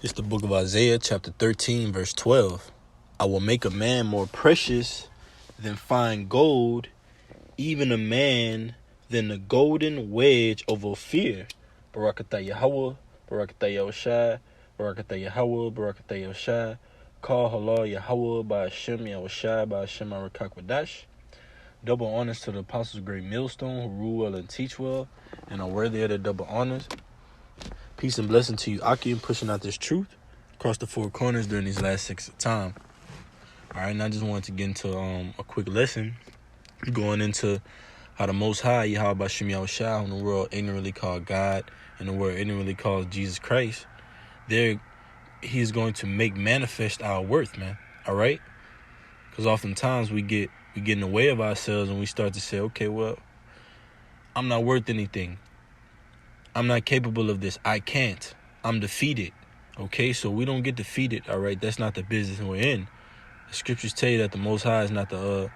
It's the book of Isaiah, chapter 13, verse 12. I will make a man more precious than fine gold, even a man than the golden wedge of Ophir. Barakatah Yahweh, Barakatah Yahushai, Barakatah Yahweh, Barakatah Yahushai. Call halal Yahweh by Hashem Yahushai by Hashem Arakakwadash. Double honors to the apostles of Great Millstone who rule well and teach well and are worthy of their double honors. Peace and blessing to you, Aki, pushing out this truth across the four corners during these last 6 time. All right, and I just wanted to get into a quick lesson going into how the Most High, Yahweh B'Shem Yahushai, whom the world ignorantly called God and the world ignorantly calls Jesus Christ, He's going to make manifest our worth, man. All right? Because oftentimes we get in the way of ourselves and we start to say, okay, well, I'm not worth anything. I'm not capable of this. I can't. I'm defeated. Okay, so we don't get defeated, all right? That's not the business we're in. The scriptures tell you that the Most High is not the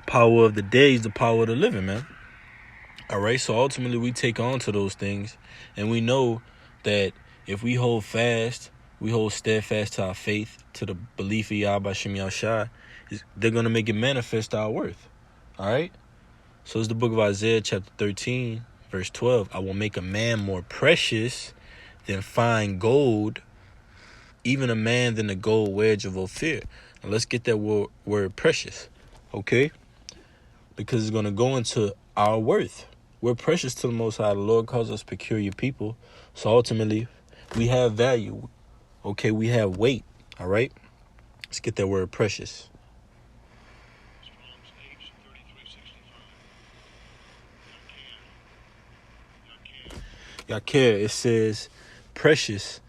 power of the dead, he's the power of the living, man. All right, so ultimately we take on to those things, and we know that if we hold steadfast to our faith, to the belief of Yahweh B'Shem Yahushai, they're going to make it manifest our worth. All right? So it's the book of Isaiah, chapter 13, verse 12. I will make a man more precious than fine gold, even a man than the gold wedge of Ophir. Now let's get that word precious, okay? Because it's going to go into our worth. We're precious to the Most High. The Lord calls us peculiar people. So ultimately, we have value. Okay, we have weight. All right? Let's get that word precious. Yakir, it says precious,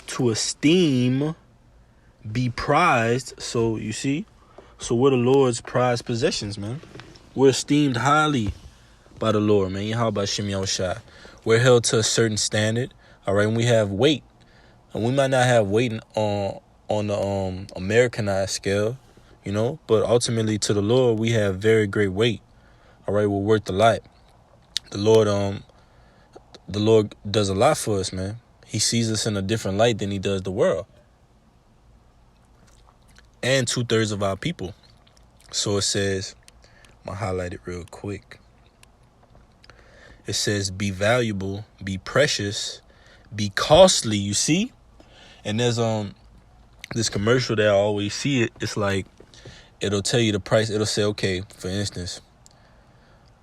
to esteem, be prized. So you see, so we're the Lord's prized possessions, man. We're esteemed highly by the Lord, man. How about Shem Yahushai? We're held to a certain standard, all right? And we have weight, and we might not have weight on the Americanized scale, you know, but ultimately to the Lord we have very great weight. All right, we're worth a lot. The Lord does a lot for us, man. He sees us in a different light than he does the world. And 2/3 of our people. So it says, I'm going to highlight it real quick. It says, be valuable, be precious, be costly, you see? And there's this commercial that I always see. It's like, it'll tell you the price. It'll say, okay, for instance,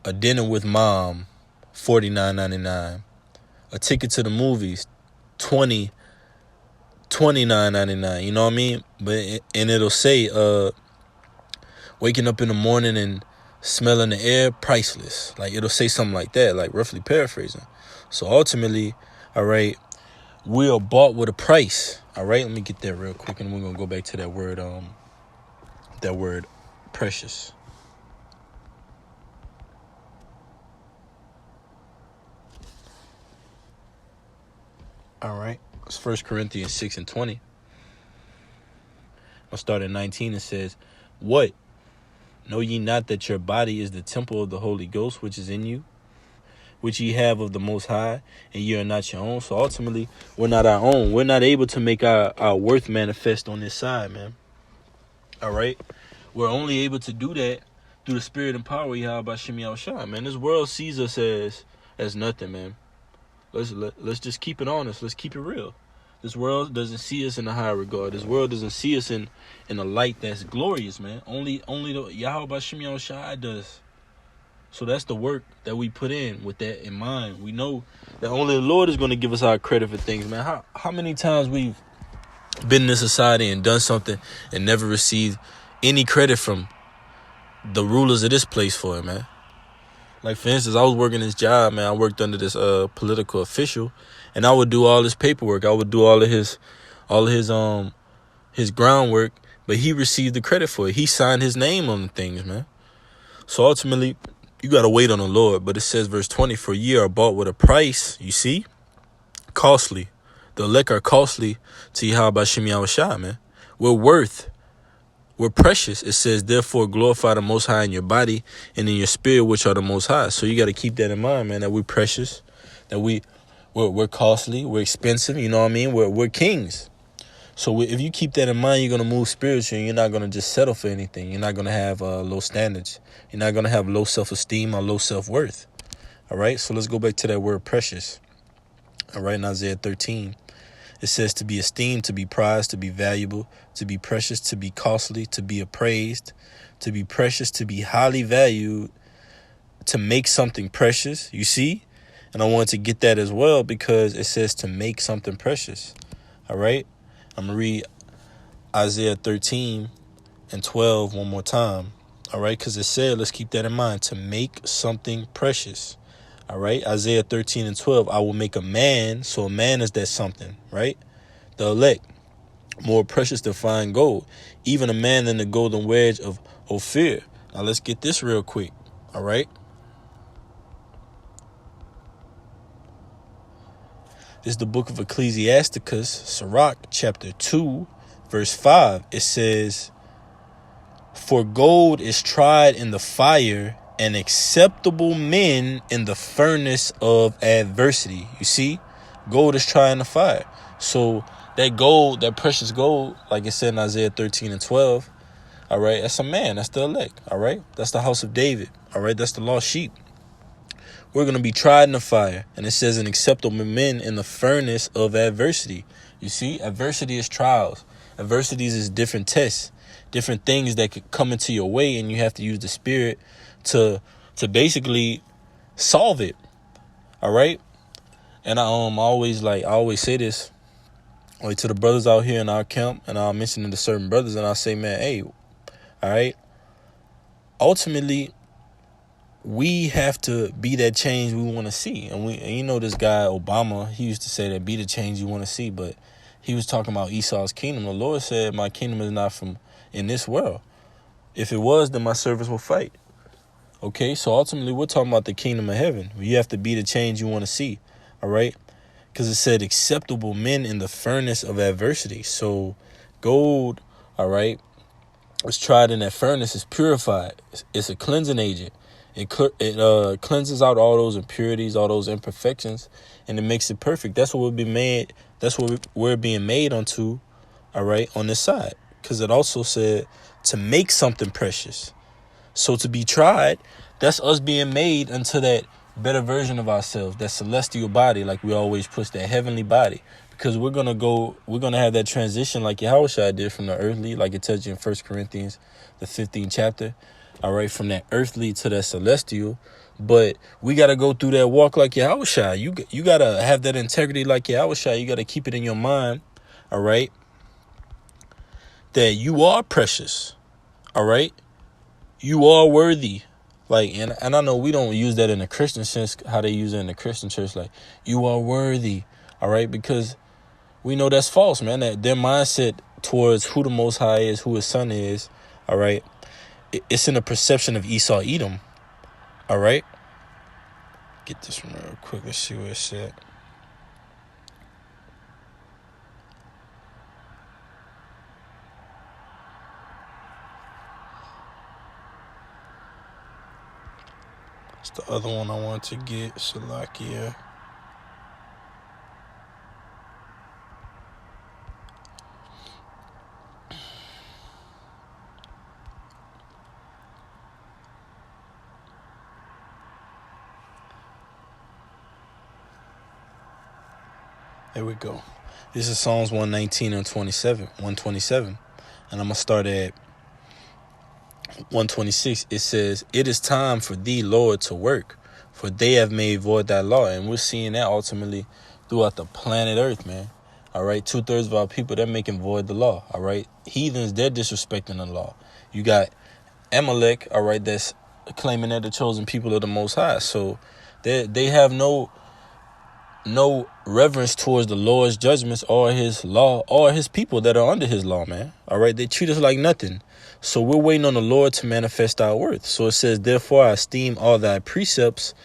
a dinner with mom, $49.99. A ticket to the movies, $29.99. You know what I mean? And it'll say, waking up in the morning and smelling the air, priceless. Like it'll say something like that, like roughly paraphrasing. So ultimately, all right, we are bought with a price. All right, let me get that real quick, and we're gonna go back to that word precious. All right, it's 1 Corinthians 6:20. I'll start at 19. It says, what? Know ye not that your body is the temple of the Holy Ghost, which is in you, which ye have of the Most High, and ye are not your own? So ultimately, we're not our own. We're not able to make our worth manifest on this side, man. All right? We're only able to do that through the spirit and power of Yahweh B'Shem Yahushai, man. This world sees us as nothing, man. Let's just keep it honest. Let's keep it real. This world doesn't see us in a high regard. This world doesn't see us in a light that's glorious, man. Only the Yahweh B'Shem Yahushai does. So that's the work that we put in with that in mind. We know that only the Lord is going to give us our credit for things, man. How many times we've been in this society and done something and never received any credit from the rulers of this place for it, man? Like, for instance, I was working this job, man. I worked under this political official, and I would do all his paperwork. I would do all of his groundwork, but he received the credit for it. He signed his name on the things, man. So ultimately, you got to wait on the Lord. But it says, verse 20, for ye are bought with a price, you see? Costly. The elect are costly to Yahweh B'Shem Yahushai, man. We're precious. It says, therefore, glorify the Most High in your body and in your spirit, which are the Most High. So you got to keep that in mind, man, that we're precious, that we're costly, we're expensive. You know what I mean? We're kings. So if you keep that in mind, you're going to move spiritually, and you're not going to just settle for anything. You're not going to have low standards. You're not going to have low self-esteem or low self-worth. All right, so let's go back to that word precious. All right, in Isaiah 13, it says to be esteemed, to be prized, to be valuable, to be precious, to be costly, to be appraised, to be precious, to be highly valued, to make something precious. You see? And I wanted to get that as well because it says to make something precious. All right, I'm going to read Isaiah 13 and 12 one more time. All right, because it said, let's keep that in mind, to make something precious. All right, Isaiah 13 and 12, I will make a man. So a man is that something, right? The elect, more precious than fine gold, even a man than the golden wedge of Ophir. Now let's get this real quick. All right. This is the book of Ecclesiasticus, Sirach, chapter 2, verse 5. It says, for gold is tried in the fire, and acceptable men in the furnace of adversity. You see, gold is tried in the fire. So that gold, that precious gold, like it said in Isaiah 13 and 12, all right, that's a man. That's the elect, all right? That's the house of David, all right? That's the lost sheep. We're going to be tried in the fire. And it says an acceptable men in the furnace of adversity. You see, adversity is trials. Adversities is different tests, different things that could come into your way, and you have to use the Spirit to basically solve it. All right. And I always say this like to the brothers out here in our camp, and I'll mention it to certain brothers, and I'll say, man, hey, all right, ultimately we have to be that change we want to see. And you know, this guy Obama, he used to say that be the change you want to see, but he was talking about Esau's kingdom. The Lord said, my kingdom is not from in this world. If it was, then my servants will fight. Okay, so ultimately we're talking about the kingdom of heaven. You have to be the change you want to see, all right? Because it said acceptable men in the furnace of adversity. So gold, all right, was tried in that furnace, is purified. It's a cleansing agent. It cleanses out all those impurities, all those imperfections, and it makes it perfect. That's what we're being made. That's what we're being made unto, all right, on this side. Because it also said to make something precious. So to be tried, that's us being made unto that better version of ourselves, that celestial body, like we always push, that heavenly body. Because we're going to have that transition like Yahushua did from the earthly, like it tells you in 1 Corinthians, the 15th chapter. All right, from that earthly to that celestial. But we got to go through that walk like Yahushua. You got to have that integrity like Yahushua. You got to keep it in your mind, all right, that you are precious, all right? You are worthy. Like, and I know we don't use that in the Christian sense, how they use it in the Christian church, like, you are worthy, all right? Because we know that's false, man. That their mindset towards who the Most High is, who his son is, all right? It's in the perception of Esau, Edom, all right? Get this one real quick. Let's see what it said. It's the other one I want to get, Salakia. There we go. This is Psalms 119 and 127. And I'm going to start at 126. It says, it is time for thee, Lord, to work, for they have made void thy law. And we're seeing that ultimately throughout the planet Earth, man. All right, 2/3 of our people, they're making void the law. All right, heathens, they're disrespecting the law. You got Amalek, all right, that's claiming they're the chosen people of the Most High. So they have no reverence towards the Lord's judgments or his law or his people that are under his law, man. All right, they treat us like nothing. So we're waiting on the Lord to manifest our worth. So it says, therefore I esteem all thy precepts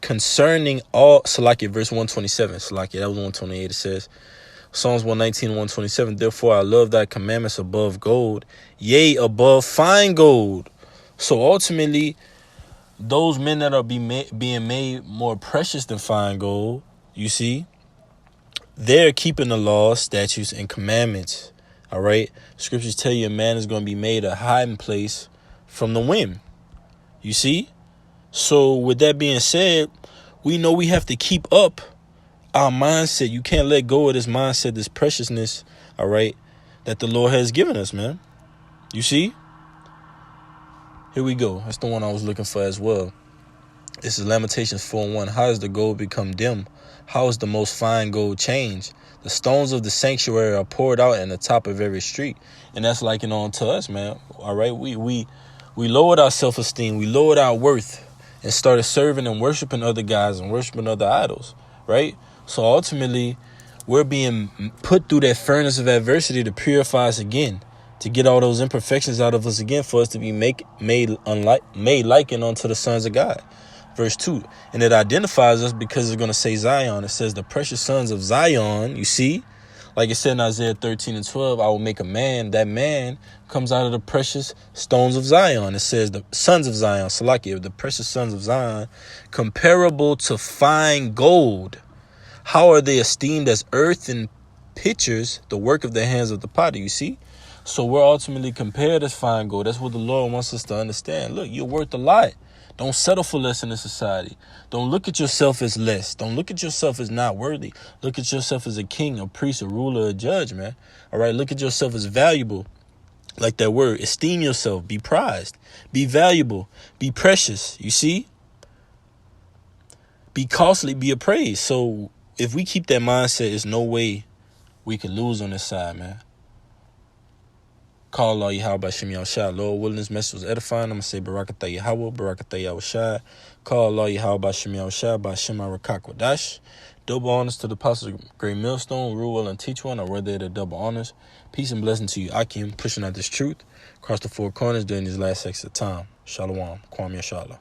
concerning all, Salakia, verse 127. Salakia, that was 128. It says, Psalms 119, 127. Therefore I love thy commandments above gold, yea, above fine gold. So ultimately, those men that are being made more precious than fine gold, you see, they're keeping the laws, statutes, and commandments, All right. Scriptures tell you a man is going to be made a hiding place from the wind. You see? So with that being said, we know we have to keep up our mindset. You can't let go of this mindset, this preciousness, all right, that the Lord has given us, man. You see? Here we go. That's the one I was looking for as well. This is Lamentations 4:1. How does the gold become dim? How is the most fine gold changed? The stones of the sanctuary are poured out in the top of every street. And that's likened on to us, man. All right. We lowered our self-esteem. We lowered our worth and started serving and worshiping other guys and worshiping other idols. Right. So ultimately, we're being put through that furnace of adversity to purify us again, to get all those imperfections out of us again, for us to be made likened unto the sons of God. Verse 2, and it identifies us because it's going to say Zion. It says the precious sons of Zion. You see, like it said in Isaiah 13:12, I will make a man. That man comes out of the precious stones of Zion. It says the sons of Zion, Salakia, the precious sons of Zion, comparable to fine gold. How are they esteemed as earthen pitchers, the work of the hands of the potter? You see? So we're ultimately compared as fine gold. That's what the Lord wants us to understand. Look, you're worth a lot. Don't settle for less in this society. Don't look at yourself as less. Don't look at yourself as not worthy. Look at yourself as a king, a priest, a ruler, a judge, man. All right, look at yourself as valuable. Like that word, esteem yourself, be prized, be valuable, be precious. You see? Be costly, be appraised. So if we keep that mindset, there's no way we could lose on this side, man. Call Allah Yahweh by Shem Yahushua. Lord willing, this message was edifying. I'm going to say Barakatah Yahweh, Barakatah Yahushua. Call Allah Yahweh by Shem Yahushua, by Shem Arakak Wadash. Double honors to the apostles of Great Millstone, rule well and teach one. I read there the double honors. Peace and blessing to you, Akim, pushing out this truth across the four corners during these last 6 of time. Shalom. Kwame Yashala.